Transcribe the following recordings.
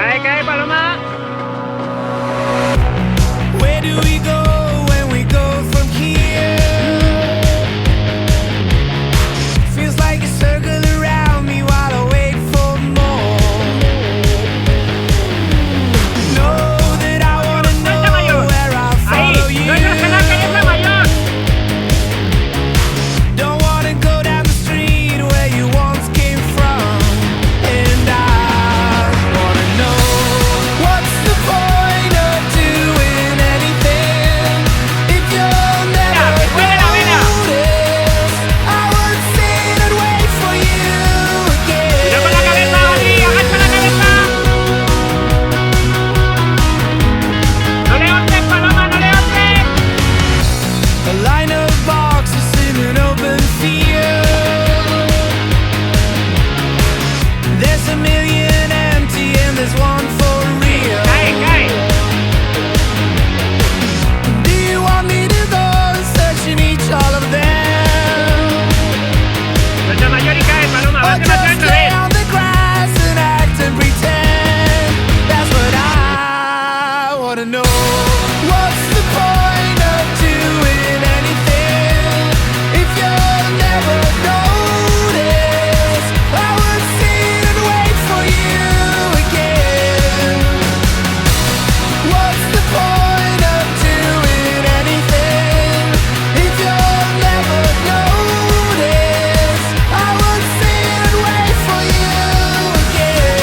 Cae, Paloma. Where do we go when we go from here? Feels like a circle around me while I wait for more. Know that I wanna know where I'll follow you. Don't wanna go down the street where you once came from. And I wanna know, what's the point of doing anything if you'll never notice? I would sit and wait for you again. Tira con la cabeza, Adri, agacha la cabeza. No le onces, Paloma, no le onces. A line of boxes in an open field. There's a million empty and there's one for real. Cae. Do you want me to go searching each all of them? Suelta mayor y cae, Paloma. Or Vas just demasiado lay vez. on the grass and act and pretend? That's what I wanna know. What's the point of doing anything if you'll never notice? I would sit and wait for you again. What's the point of doing anything if you'll never notice? I would sit and wait for you again.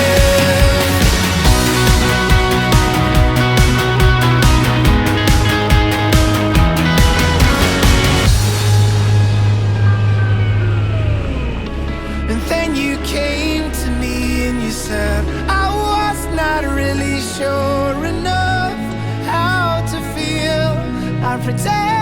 And then you came to me and you said, I was not really sure enough how to feel. I pretend